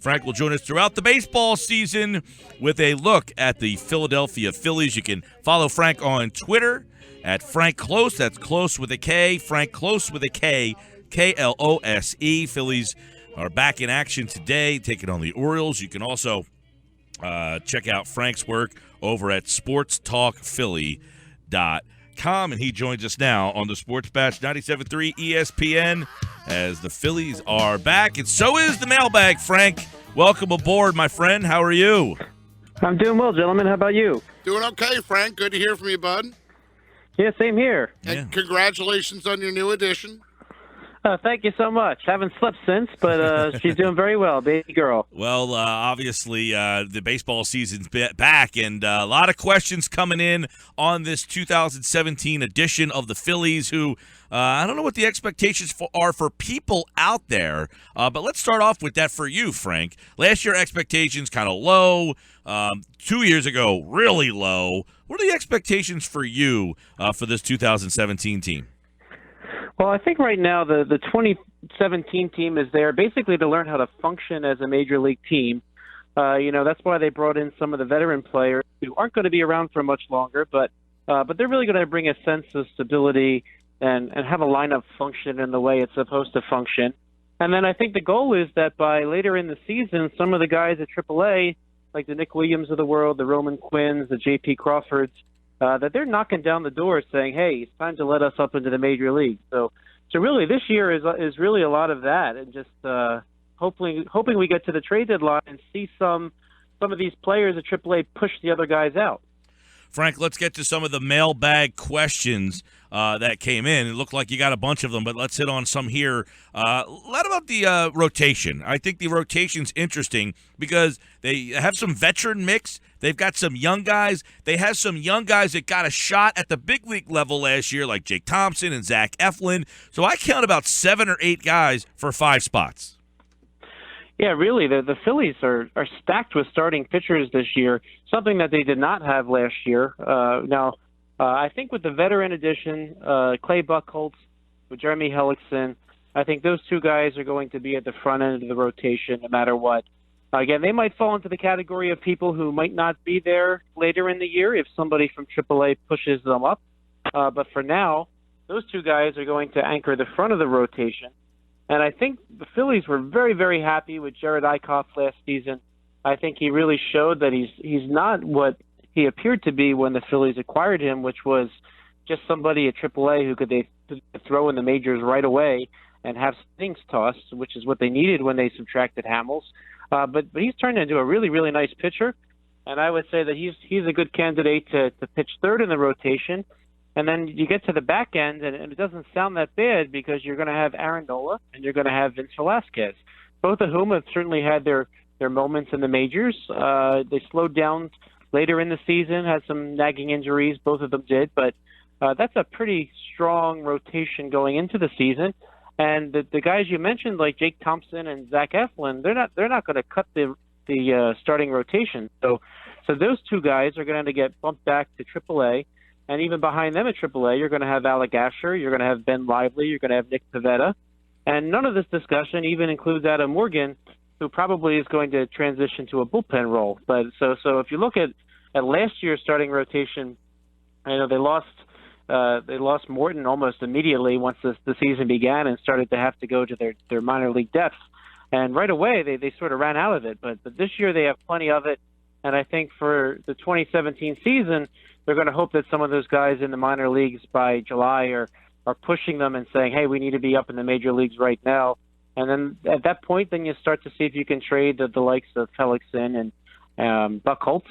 Frank will join us throughout the baseball season with a look at the Philadelphia Phillies. You can follow Frank on Twitter at Frank Klose. That's Close with a K. Frank Klose with a K. Klose. Phillies are back in action today, taking on the Orioles. You can also check out Frank's work over at sportstalkphilly.com, and he joins us now on the Sports Bash 97.3 ESPN as the Phillies are back, and so is the mailbag. Frank, welcome aboard, my friend. How are you? I'm doing well, gentlemen. How about you? Doing okay, Frank. Good to hear from you, bud. Yeah, same here. And congratulations on your new addition. Thank you so much. Haven't slept since, but she's doing very well, baby girl. Well, obviously, the baseball season's back, and a lot of questions coming in on this 2017 edition of the Phillies, who I don't know what the expectations are for people out there, but let's start off with that for you, Frank. Last year, expectations kind of low. 2 years ago, really low. What are the expectations for you for this 2017 team? Well, I think right now the 2017 team is there basically to learn how to function as a major league team. That's why they brought in some of the veteran players who aren't going to be around for much longer, but they're really going to bring a sense of stability and have a lineup function in the way it's supposed to function. And then I think the goal is that by later in the season, some of the guys at AAA, like the Nick Williams of the world, the Roman Quinns, the J.P. Crawfords, that they're knocking down the door saying, hey, it's time to let us up into the major league. So really this year is really a lot of that, and just hoping we get to the trade deadline and see some of these players at AAA push the other guys out. Frank, let's get to some of the mailbag questions that came in. It looked like you got a bunch of them, but let's hit on some here. A lot about the rotation. I think the rotation's interesting because they have some veteran mix. They've got some young guys. They have some young guys that got a shot at the big league level last year, like Jake Thompson and Zach Eflin. So I count about 7 or 8 guys for 5 spots. Yeah, really, the Phillies are stacked with starting pitchers this year, something that they did not have last year. I think with the veteran addition, Clay Buchholz, with Jeremy Hellickson, I think those 2 guys are going to be at the front end of the rotation no matter what. Again, they might fall into the category of people who might not be there later in the year if somebody from AAA pushes them up. But for now, those 2 guys are going to anchor the front of the rotation. And I think the Phillies were very, very happy with Jared Eichhoff last season. I think he really showed that he's not what he appeared to be when the Phillies acquired him, which was just somebody at AAA who could throw in the majors right away and have things tossed, which is what they needed when they subtracted Hamels. But he's turned into a really, really nice pitcher, and I would say that he's a good candidate to pitch third in the rotation. And then you get to the back end, and it doesn't sound that bad because you're going to have Aaron Nola and you're going to have Vince Velasquez, both of whom have certainly had their moments in the majors. They slowed down later in the season, had some nagging injuries, both of them did, but that's a pretty strong rotation going into the season. And the guys you mentioned, like Jake Thompson and Zach Eflin, they're not going to cut the starting rotation. So those 2 guys are going to get bumped back to AAA. And even behind them at AAA, you're going to have Alec Asher, you're going to have Ben Lively, you're going to have Nick Pivetta. And none of this discussion even includes Adam Morgan, who probably is going to transition to a bullpen role. But so if you look at last year's starting rotation, they lost Morton almost immediately once the season began and started to have to go to their minor league depth. And right away, they sort of ran out of it. But this year they have plenty of it. And I think for the 2017 season, they're going to hope that some of those guys in the minor leagues by July are pushing them and saying, hey, we need to be up in the major leagues right now. And then at that point, then you start to see if you can trade the likes of Hellickson and Buchholz,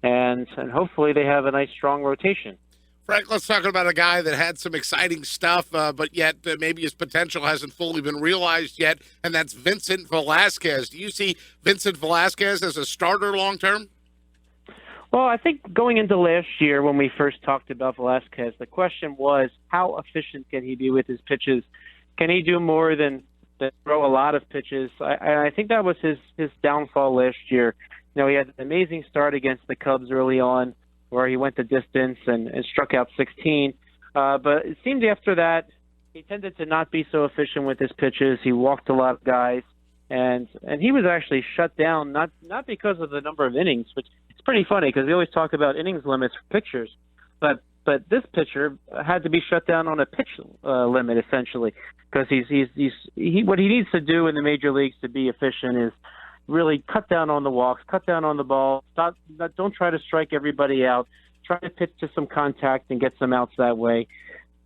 and hopefully they have a nice, strong rotation. Frank, let's talk about a guy that had some exciting stuff, but yet maybe his potential hasn't fully been realized yet, and that's Vincent Velasquez. Do you see Vincent Velasquez as a starter long-term? Well, I think going into last year when we first talked about Velasquez, the question was how efficient can he be with his pitches? Can he do more than throw a lot of pitches? I think that was his downfall last year. He had an amazing start against the Cubs early on where he went the distance and struck out 16. But it seemed after that he tended to not be so efficient with his pitches. He walked a lot of guys. and he was actually shut down not because of the number of innings, which it's pretty funny because we always talk about innings limits for pitchers, but this pitcher had to be shut down on a pitch limit essentially because what he needs to do in the major leagues to be efficient is really cut down on the walks, cut down on the ball, don't try to strike everybody out, try to pitch to some contact and get some outs that way.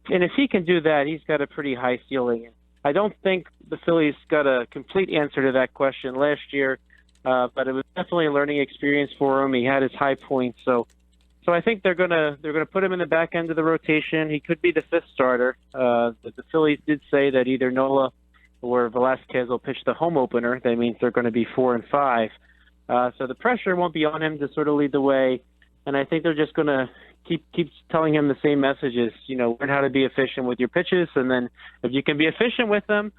And if he can do that, he's got a pretty high ceiling. I don't think the Phillies got a complete answer to that question last year, but it was definitely a learning experience for him. He had his high points, so I think they're gonna put him in the back end of the rotation. He could be the fifth starter. The Phillies did say that either Nola or Velasquez will pitch the home opener. That means they're going to be 4 and 5. So the pressure won't be on him to sort of lead the way, and I think they're just going to keep telling him the same messages. Learn how to be efficient with your pitches, and then if you can be efficient with them,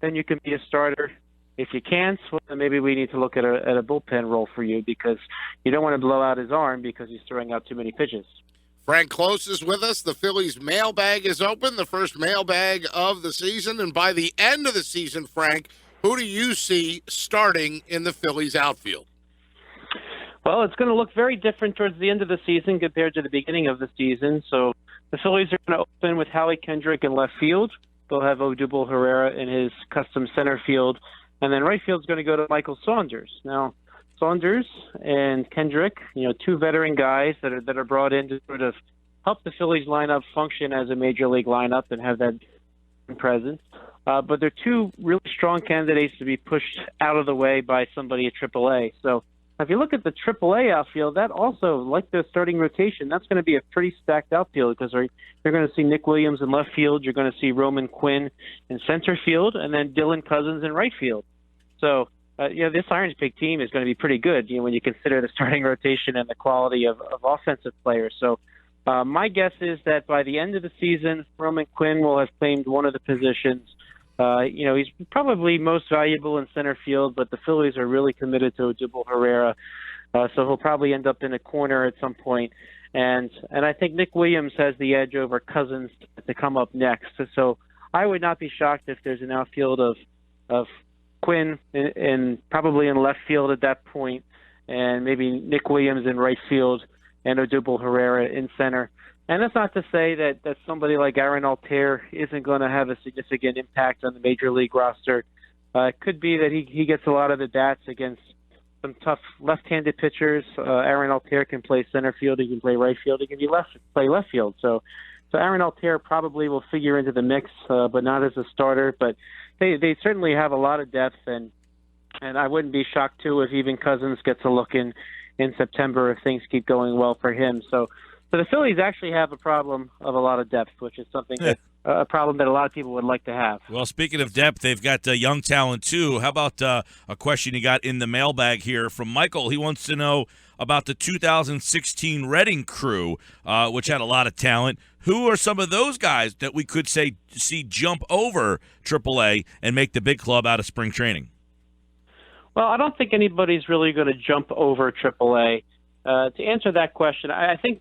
then you can be a starter. If you can't, well, then maybe we need to look at a bullpen role for you because you don't want to blow out his arm because he's throwing out too many pitches. Frank Klose is with us. The Phillies mailbag is open, the first mailbag of the season. And by the end of the season, Frank, who do you see starting in the Phillies outfield? Well, it's going to look very different towards the end of the season compared to the beginning of the season. So the Phillies are going to open with Howie Kendrick in left field. They'll have Odubel Herrera in his custom center field. And then right field's going to go to Michael Saunders. Now, Saunders and Kendrick, two veteran guys that are brought in to sort of help the Phillies lineup function as a major league lineup and have that presence. But they're two really strong candidates to be pushed out of the way by somebody at AAA. So if you look at the AAA outfield, that also, like the starting rotation, that's going to be a pretty stacked outfield because you're going to see Nick Williams in left field, you're going to see Roman Quinn in center field, and then Dylan Cousins in right field. So, this Irons Big team is going to be pretty good, when you consider the starting rotation and the quality of offensive players. So my guess is that by the end of the season, Roman Quinn will have claimed one of the positions. He's probably most valuable in center field, but the Phillies are really committed to Odubel Herrera, so he'll probably end up in a corner at some point. And I think Nick Williams has the edge over Cousins to come up next. So I would not be shocked if there's an outfield of Quinn and probably in left field at that point, and maybe Nick Williams in right field and Odubel Herrera in center. And that's not to say that somebody like Aaron Altair isn't going to have a significant impact on the major league roster. It could be that he gets a lot of the bats against some tough left-handed pitchers. Aaron Altair can play center field. He can play right field. He can play left field. So Aaron Altair probably will figure into the mix, but not as a starter. But they certainly have a lot of depth, and I wouldn't be shocked too if even Cousins gets a look in September if things keep going well for him. So the Phillies actually have a problem of a lot of depth, which is something a problem that a lot of people would like to have. Well, speaking of depth, they've got young talent too. How about a question you got in the mailbag here from Michael? He wants to know about the 2016 Reading crew, which had a lot of talent. Who are some of those guys that we could see jump over AAA and make the big club out of spring training? Well, I don't think anybody's really going to jump over AAA. To answer that question, I think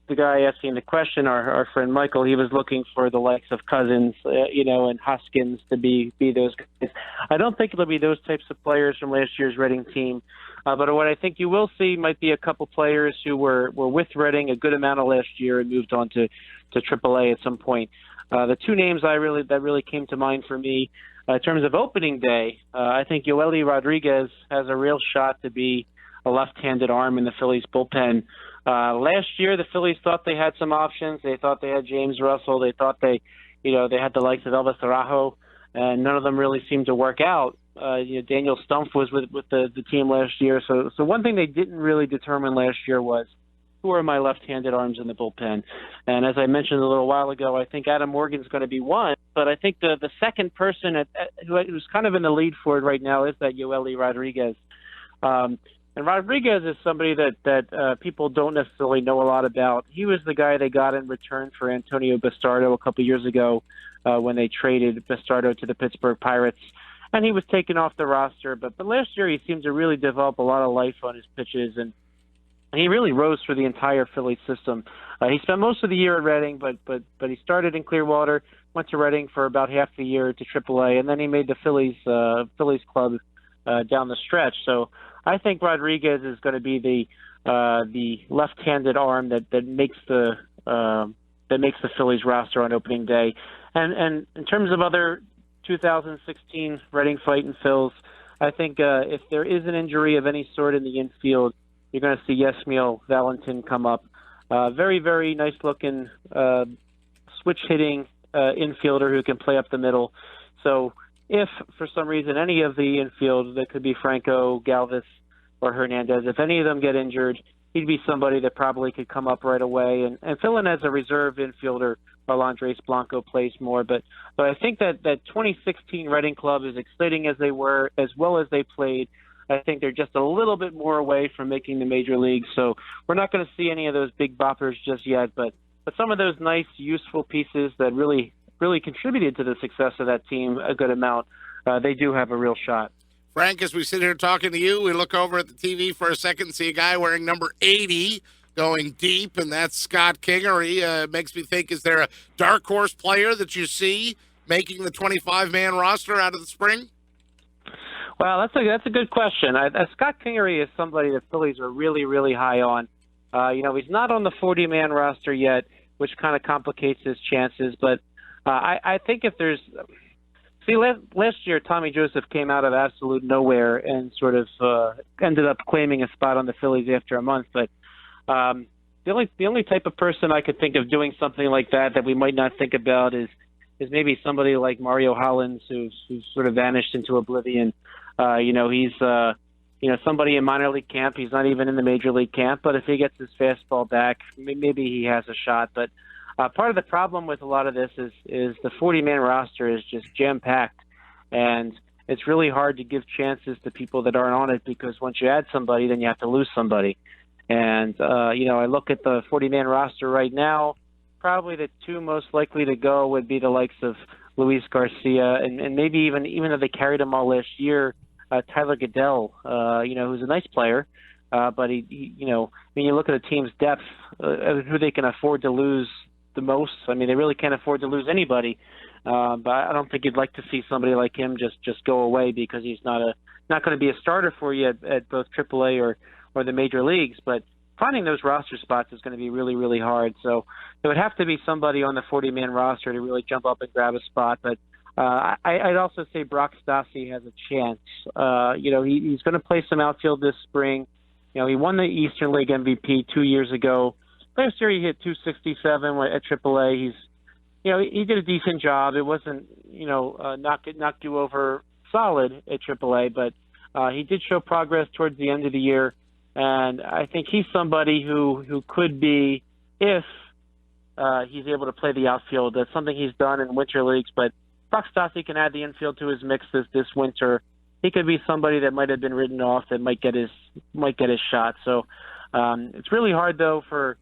the guy asking the question, our friend Michael, he was looking for the likes of Cousins, and Hoskins to be those guys. I don't think it'll be those types of players from last year's Reading team. But what I think you will see might be a couple players who were with Reading a good amount of last year and moved on to AAA at some point. The two names that really came to mind for me in terms of opening day, I think Yoeli Rodriguez has a real shot to be a left-handed arm in the Phillies bullpen. Last year, the Phillies thought they had some options. They thought they had James Russell. They thought they had the likes of Elvis Araujo, and none of them really seemed to work out. Daniel Stumpf was with the team last year. So one thing they didn't really determine last year was who are my left-handed arms in the bullpen. And as I mentioned a little while ago, I think Adam Morgan's going to be one. But I think the second person who's kind of in the lead for it right now is that Yoeli Rodriguez. And Rodriguez is somebody that people don't necessarily know a lot about. He was the guy they got in return for Antonio Bastardo a couple years ago when they traded Bastardo to the Pittsburgh Pirates. And he was taken off the roster. But last year he seemed to really develop a lot of life on his pitches, and he really rose through the entire Phillies system. He spent most of the year at Reading, but he started in Clearwater, went to Reading for about half the year to AAA, and then he made the Phillies club down the stretch. So I think Rodriguez is going to be the left-handed arm that makes the Phillies roster on opening day. And in terms of other 2016 Reading fighting Phils, I think if there is an injury of any sort in the infield, you're going to see Yasmiel Valentin come up. Very, very nice-looking switch-hitting infielder who can play up the middle. So if, for some reason, any of the infield, that could be Franco, Galvis, or Hernandez, if any of them get injured, he'd be somebody that probably could come up right away and fill in as a reserve infielder while Andres Blanco plays more. But I think that 2016 Reading club, as exciting as they were, as well as they played, I think they're just a little bit more away from making the major leagues. So we're not going to see any of those big boppers just yet, but some of those nice, useful pieces that really contributed to the success of that team a good amount, they do have a real shot. Frank, as we sit here talking to you, we look over at the TV for a second and see a guy wearing number 80 going deep, and that's Scott Kingery. Makes me think, is there a dark horse player that you see making the 25-man roster out of the spring? Well, that's a good question. Scott Kingery is somebody that Phillies are really, really high on. He's not on the 40-man roster yet, which kind of complicates his chances. But I think if there's – see, last year Tommy Joseph came out of absolute nowhere and sort of ended up claiming a spot on the Phillies after a month. But the only type of person I could think of doing something like that we might not think about is maybe somebody like Mario Hollins, who's sort of vanished into oblivion. He's somebody in minor league camp. He's not even in the major league camp, but if he gets his fastball back, maybe he has a shot. But part of the problem with a lot of this is the 40-man roster is just jam-packed, and it's really hard to give chances to people that aren't on it, because once you add somebody, then you have to lose somebody. And, I look at the 40-man roster right now, probably the two most likely to go would be the likes of Luis Garcia and maybe even though they carried him all last year, Tyler Goodell, who's a nice player, but he when you look at the team's depth, who they can afford to lose the most. I mean, they really can't afford to lose anybody. But I don't think you'd like to see somebody like him just go away, because he's not going to be a starter for you at both AAA or the major leagues. But finding those roster spots is going to be really, really hard. So it would have to be somebody on the 40-man roster to really jump up and grab a spot. But I'd also say Brock Stassi has a chance. He's going to play some outfield this spring. He won the Eastern League MVP 2 years ago. Last year he hit 267 at AAA. He did a decent job. It wasn't, knock you over solid at AAA, but he did show progress towards the end of the year. And I think he's somebody who could be, if he's able to play the outfield. That's something he's done in winter leagues, but Brock Stassi can add the infield to his mix this winter. He could be somebody that might have been written off that might get his shot. So it's really hard, though, for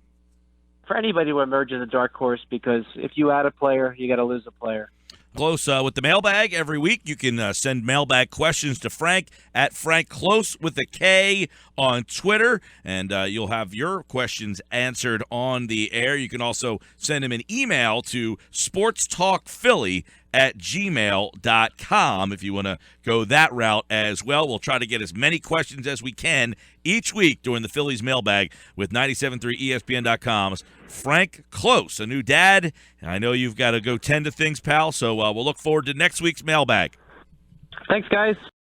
anybody to emerge as a dark horse, because if you add a player, you got to lose a player. Klose with the mailbag every week. You can send mailbag questions to Frank at Frank Klose with a K on Twitter, and you'll have your questions answered on the air. You can also send him an email to sportstalkphilly@gmail.com if you want to go that route as well. We'll try to get as many questions as we can each week during the Phillies mailbag with 97.3 ESPN.com's Frank Klose, a new dad. I know you've got to go tend to things, pal, so we'll look forward to next week's mailbag. Thanks, guys.